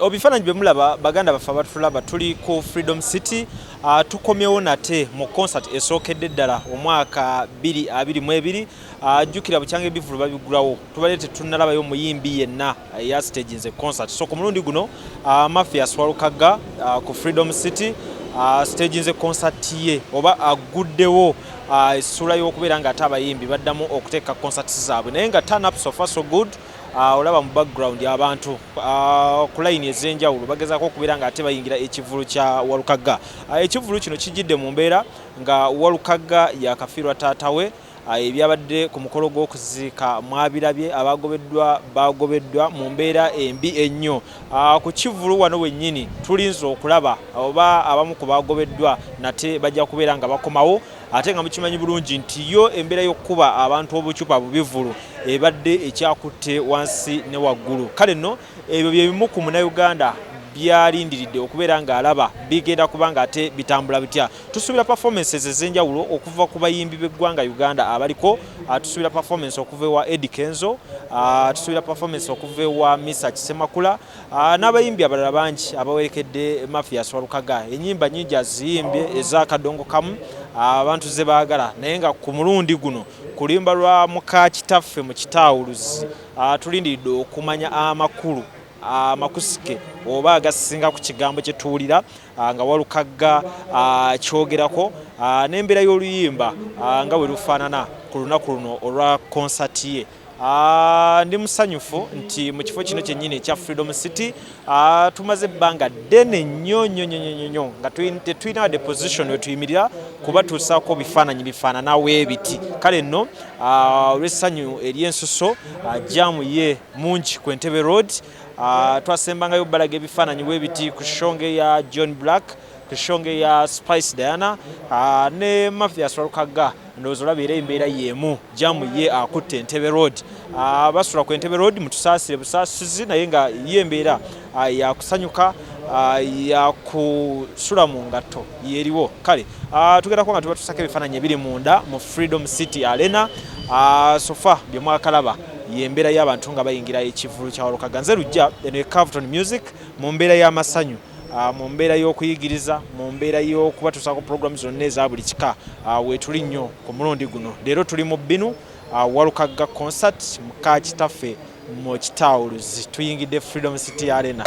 Obifaananyi bye mulaba baganda baffe abatulaba tuli ku Freedom City tukomyewo nate mu concert esookedde ddala omwaka 2022 jjukira bukyanga ebivulu babigulawo tubadde tetunnalabayo muyimbi yenna ya stage nze concert so ku mulundi guno Mafia Swalukagga ku Freedom City stage nze concert ye oba aguddewo essula y'okubeera nga ate abayimbi baddamu okuteeka concert zaabwe naye nga turn up so far so good. Olaba mu background y'abantu ku line ez'enjawulo bagezaako okubeera nga ate bayingira ekivulu kya Walukagga. Ekivulu kino kijjidde mu mbeera nga Walukagga yakafiirwa taata we ebyabadde ku mukolo gw'okuziika mwabirabye bagobeddwa mu mbeera embi ennyo. Ku kivulu wano wennyini tulinze okulaba oba abamu ku bagobeddwa nate bajja kubeera nga bakomawo ate nga mukimanyi bulungi nti yo embeera y'okkuba abantu obucupa bubivulu ebadde ekyakutte wansi ne waggulu. Kale nno ebyo bye bimu ku Munnayuganda byalindiridde okubeera ng'alaba bigenda kubanga ate bitambula bitya. Tusuubira performances ez'enjawulo okuva ku bayimbi b'eggwanga Uganda abaliko. Tusuubira performance okuva ewa Eddie Kenzo, tusuubira performance okuva ewa Misa Kisemakula n'abayimbi abalala bangi abawerekedde Mafia Swalukagga. Ennyimba nnyingi aziyimbye ez'akadongo kamu abantu ze baagala naye nga ku mulundi guno kulimba lwa muka kitaffe mu kitawuluzi tulindiridde okumanya amakulu amakusike oba agasinga ku kigambo kye tuwulira nga Walukagga kyogerako n'embeera y'oluyimba nga bwe lufaanana ku lunaku luno olwa concert ye. Ndi musanyufu nti mu kifo kino kyennyini ekya Freedom City tumaze ebbanga ddene nnyo nga tetulina wadde position we tuyimirira kubatuusaako bifaanana weebiti. Kale nno olw'essanyu ery'ensuso jaamu ye mungi ku Entebbe Road. Twasembangayo balaga ebifaananyi weebiti ku shonge ya John Black, ku shonge ya Spice Diana ne Mafia Swalukagga ndowooza olaba era embeera y'emu jaamu ye akutte Entebbe Road. Basula ku Entebbe Road mutusaasire busaasizi naye nga ye embeera yakusanyuka yakusula mu ngatto yeeriwo. Kale tugerako nga tuba tusaka ebifaananyi ebiri munda mu Freedom City Arena. Sofa bye mwakalaba y'embeera y'abantu nga bayingira ekivulu kya Walukagga. Nze lujja eno Carlton Music mu mbeera y'amasanyu, mu mbeera y'okuyigiriza, mu mbeera y'okubatuusaako programu zonna eza buli kika weetuli nnyo ku mulundi guno. Leero tuli mu Binu Walukagga concert muka kitaffe mu kitawuluzi tuyingidde Freedom City Arena.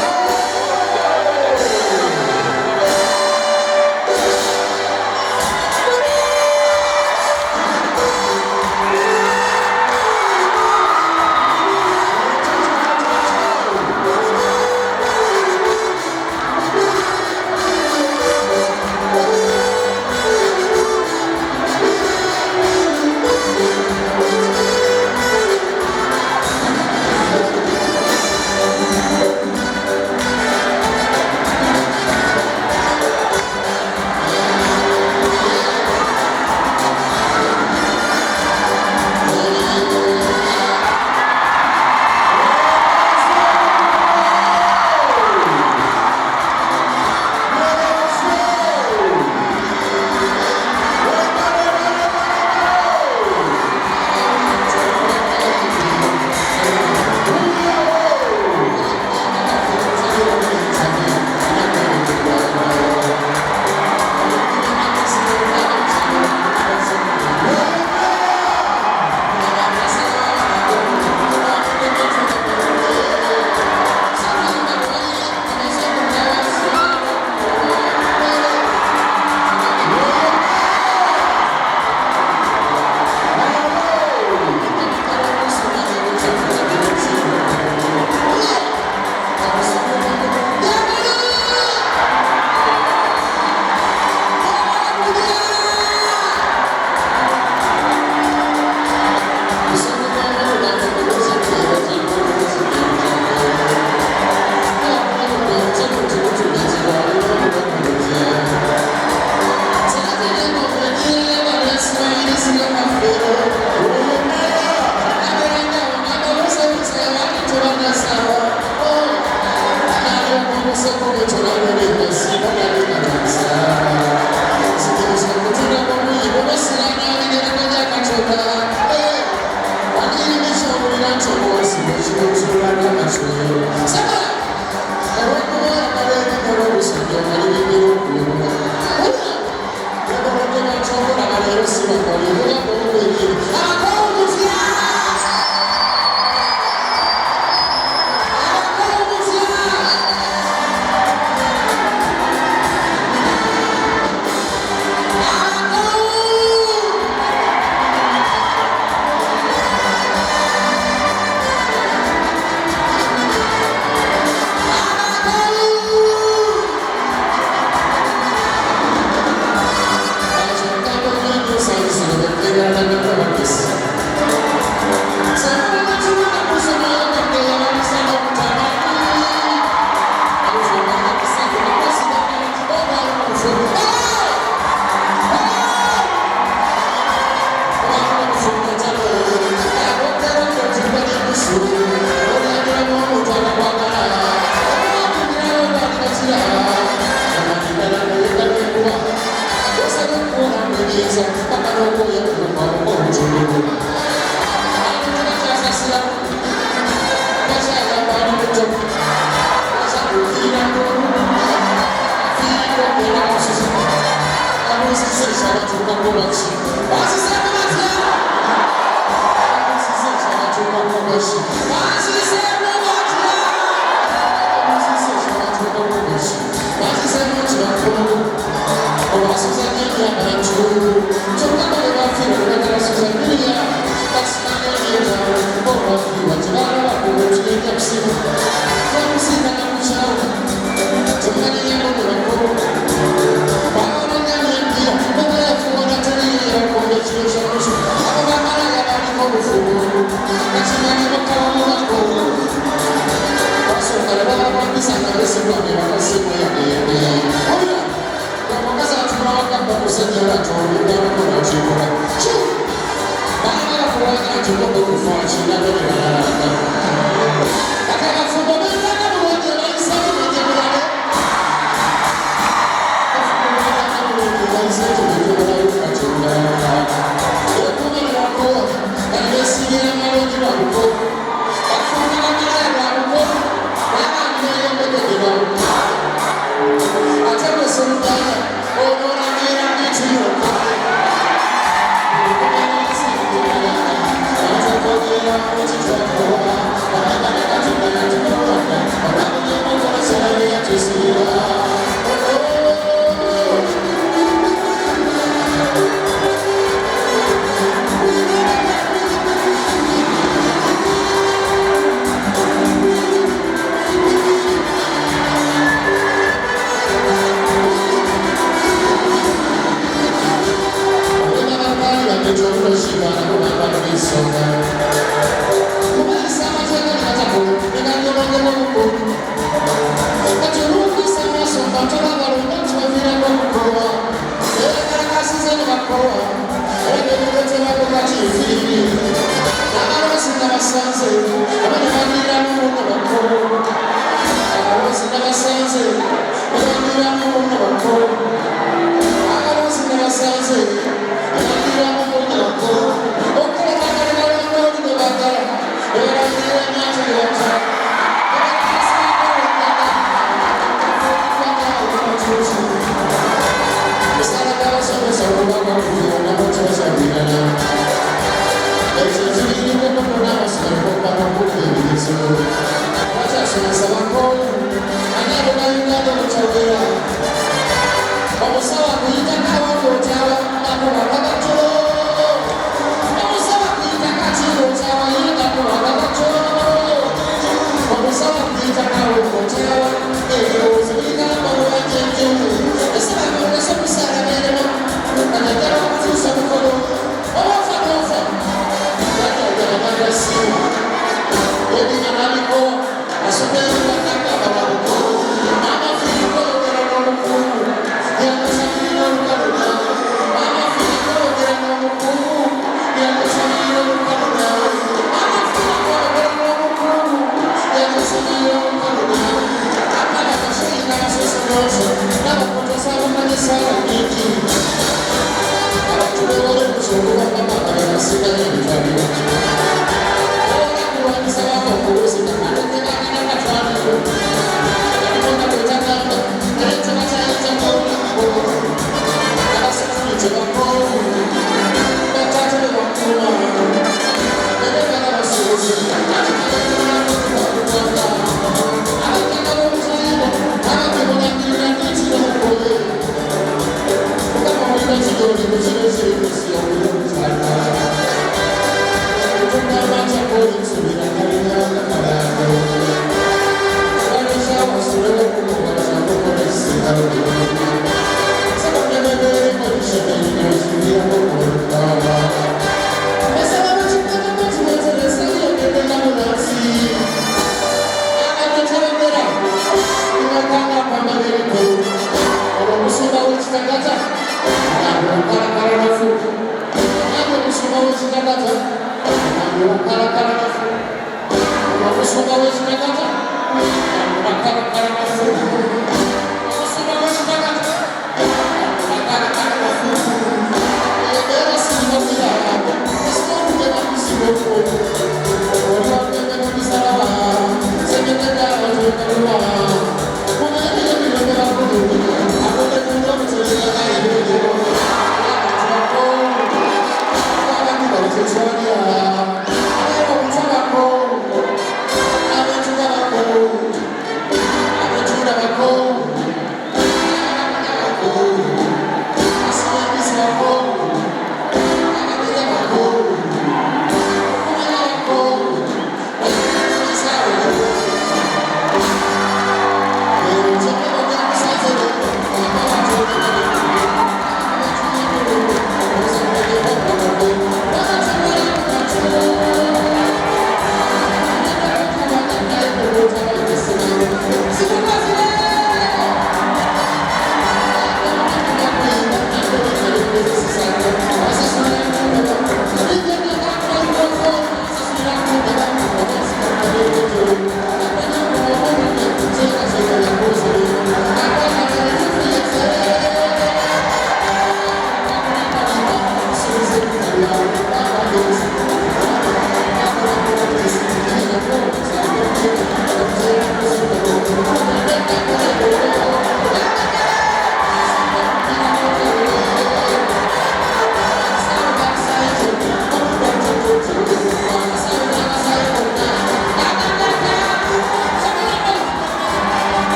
Come on.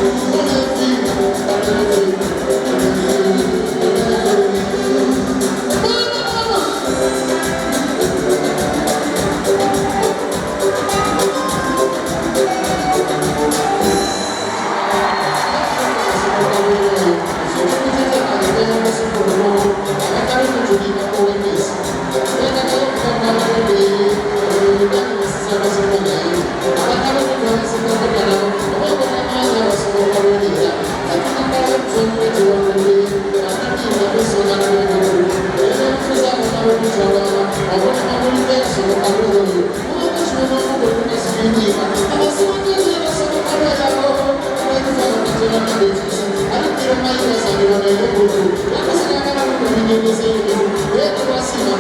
Thank you.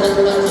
Oh,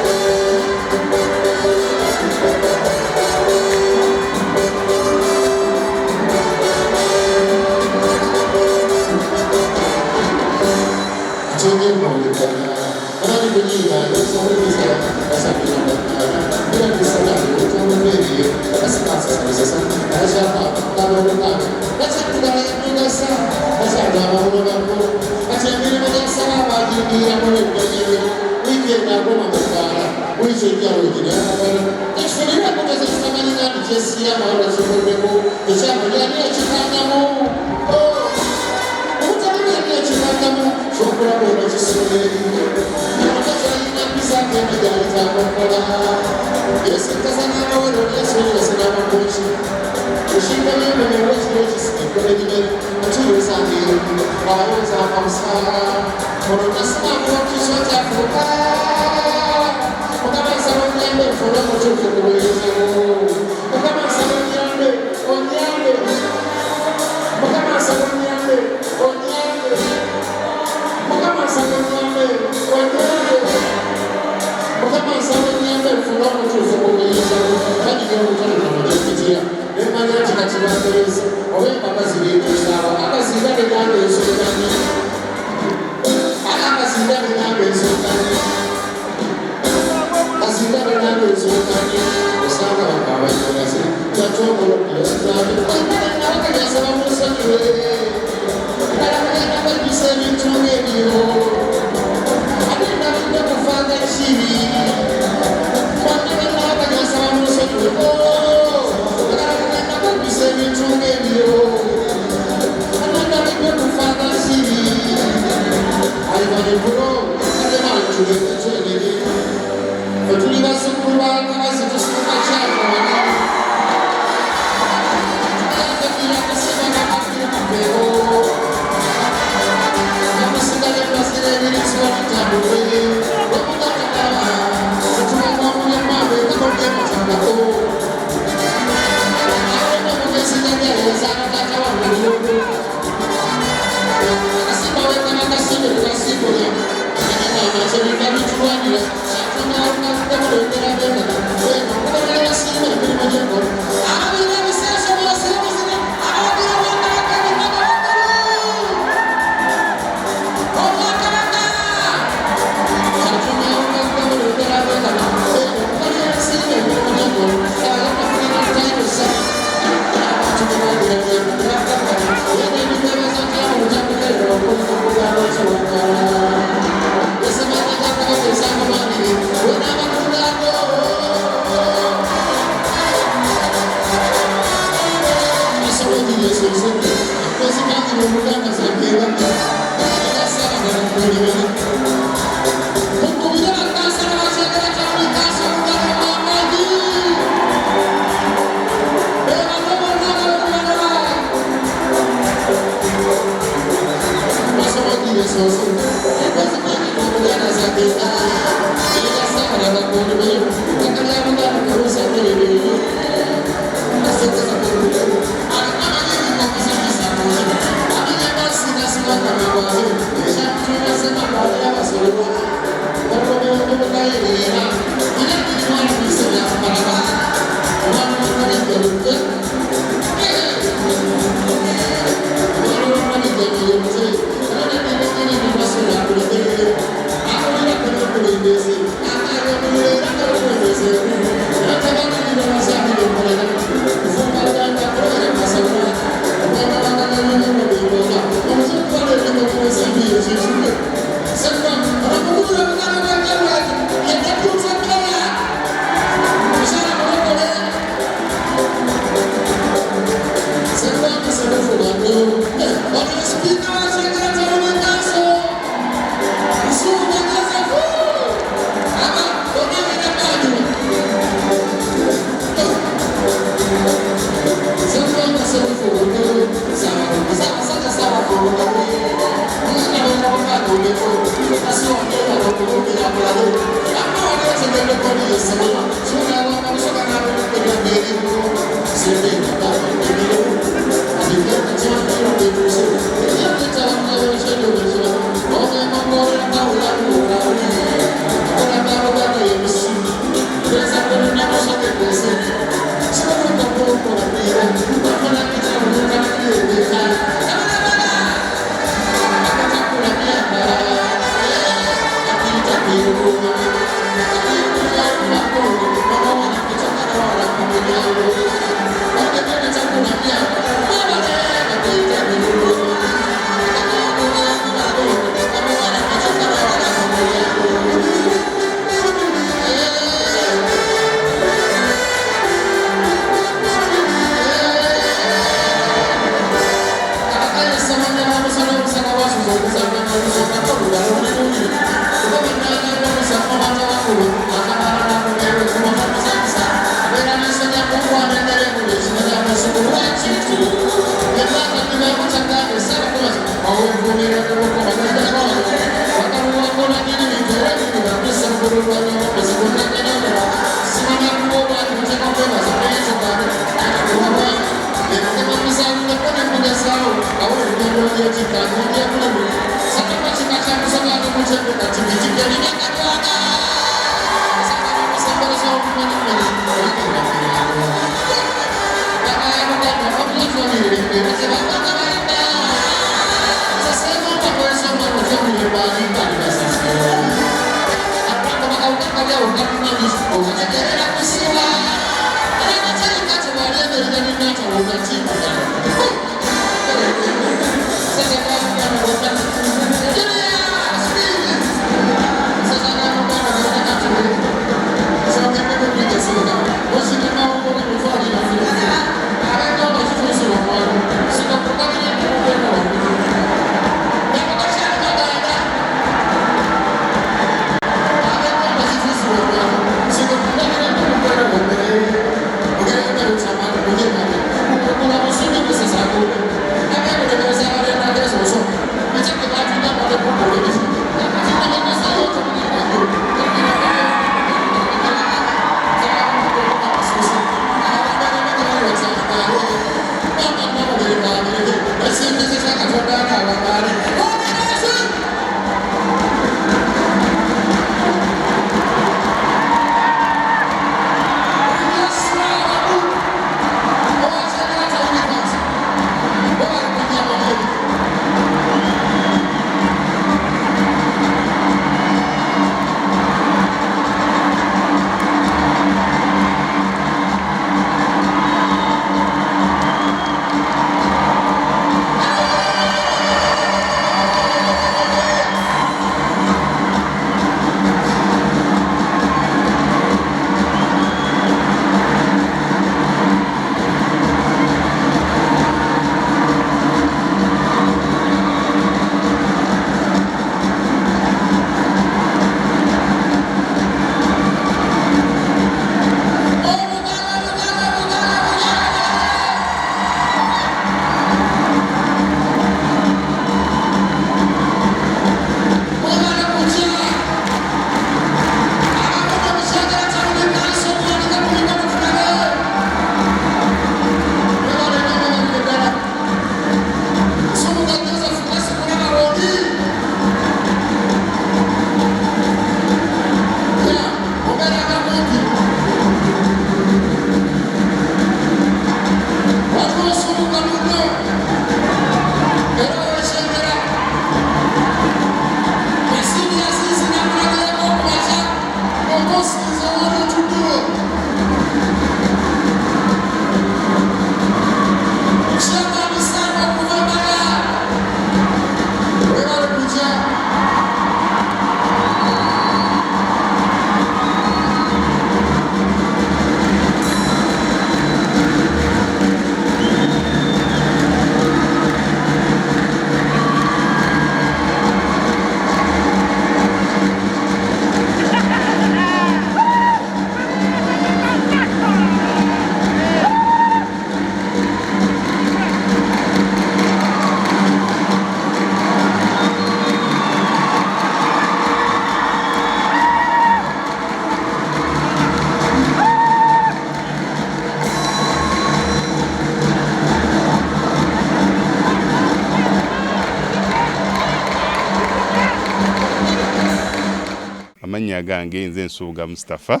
Amannya gange nze Nsuuga Mustafa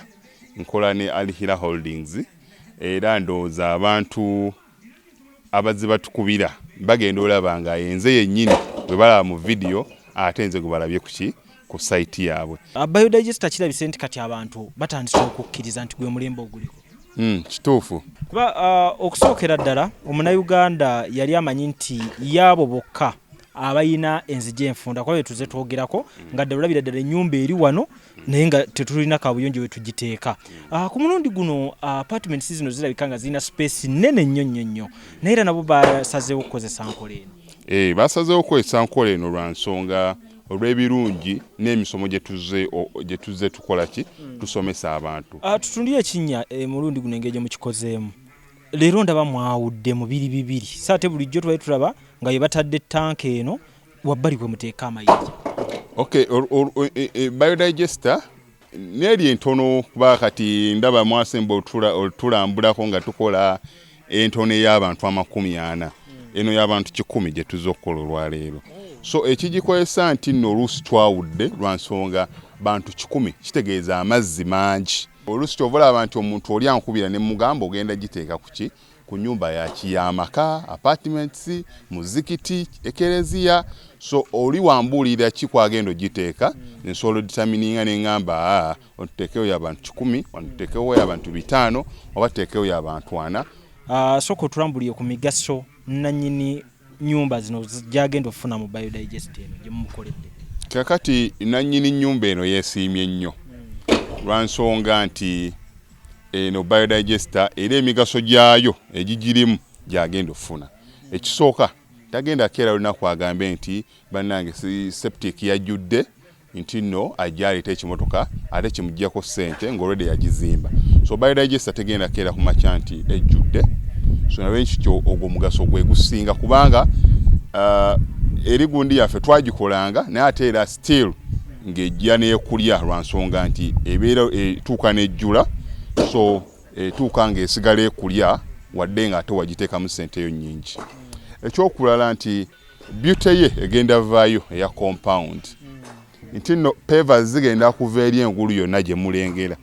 nkola ne Alihira Holdings era ndowooza abantu abazze batukubira bagenda olaba nga yenze yennyini bwe balaba mu video ate nze gwe balabye ku site yaabwe. Biodigester kirabise nti kati abantu batandise okukkiriza nti gwe mulembe oguliko. Kituufu. Kuba okusookera ddala Omunnayuganda yali amanyi nti yaabo bokka abayina enzigi enfunda kwa tuze twogerako nga ddala ddala ennyumba eri wano naye nga tetulina kabuyonjo we tugiteeka. Ku mulundi guno apartments zino zirabika nga zirina space nnene nnyo naye era nabo basazeewo okukozesa nkola eno. Basazeewo okukozesa nkola eno lwa nsonga olw'ebirungi n'emisomo gye tuzze tukola tusomesa abantu. Tutundire ekinnya mulundi guno engeri gye mukikozeemu. Leero ndaba mwawudde mu bibiri so ate bulijjo twali tulaba nga ye batadde tanka eno wabbali bwe muteeka amayinja. Okay, biodigester neri entono kuba kati ndaba mwasemba otulambulako nga tukola entono y'abantu 40 eno y'abantu 100 gye tuzze okukola olwaleero. So ekigikozesa nti nno oluusi twawudde lwa nsonga bantu 100 kitegeeza amazzi mangi. Oluusi ky'ovalaba nti omuntu oli ankubira ne mugamba ogenda giteeka ku nyumba ya kiyamaka apartments muzikiti ekereziya so oli wambulira kikwagendo giteeka nsolo determininga nengamba ontekeyo y'abantu 10 ontekeyo y'abantu 5 oba tekeyo y'abantu 4 soko tulambuliye ku migaso nanyini nyumba zino jagendo funa mu biodigest eno gyemukoledde kakati nanyini nyumba eno yeesiimye nnyo lwansonga nti eno biodigester era emigaso gyayo egigirimu gyagenda ofuna ekisooka tagenda keera lunaku agambe nti bannange septic yajjudde nti nno ajjaleta ekimotoka ate kimuggyako ssente ng'olwedde yagizimba so biodigester tegenda keera ku makya nti ejjudde so nawe nkityo ogwo mugaso gwe gusinga kubanga eri gundi yaffe twagikolanga naye ate era still ng'ejja n'ekulya lwansonga nti ebeera etuuka n'ejjula so etuuka ng'esigala ekulya wadde nga ate wagiteekamu ssente yo nnyingi ekyokulala nti beauty ye egenda vaayo eya compound nti nno pavers zigenda kuva eri engulu yonna gye mulengera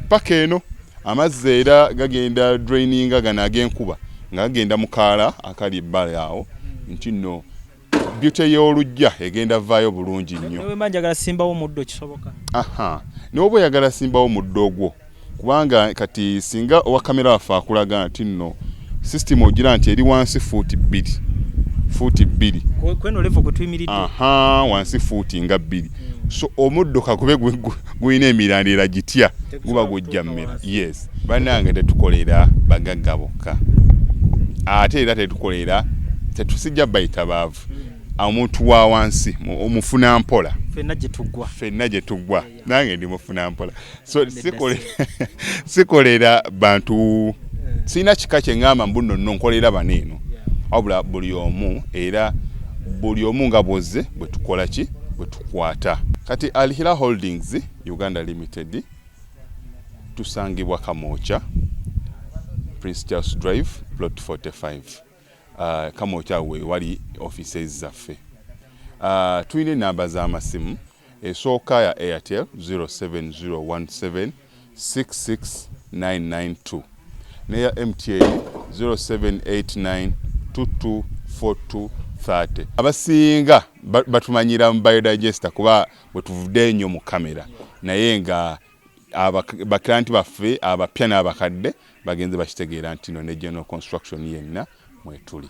paka eno amazzi era gagenda draininga gano ag'enkuba nga gagenda mu kaala akali ebbala awo nti nno beauty y'olujja egenda vaayo bulungi nnyo newe manjagala simbawo muddo kisoboka n'oba oyagala simbawo muddo ogwo kubanga kati singa owa kamera waffe akulaga nti nno system ogira nti eri wansi fuuti 2 kweno level kwe tuyimiridde wansi fuuti nga 2 so omuddo kakube gulina emirandira gitya guba gujja mmera yes bannange tetukolera bagagga bokka ate era tetusijja bayita baavu omuntu wa wansi omufuna mpola fenna gye tuggwa nange ndi mufuna mpola so sikolera bantu sina kika kye ngamba mbuno nno nkolera baneeno wabula buli omu nga bwozze bwe tukola ki bwe tukwata kati Alhira Holdings Uganda Limited tusangibwa Kamoocha Prince Charles Drive plot 45 Kamoocha we wali offices zaffe tuyina namba z'amasimu esooka ya Airtel 07017 66992 neya MTN 0789 224230 abasinga batumanyira mu biodigester kuba bwe tuvudde nnyo mu kamera naye nga baklanti baffe abapya n'abakadde bagenze bakitegeera nti no ne general construction yenna mwetuli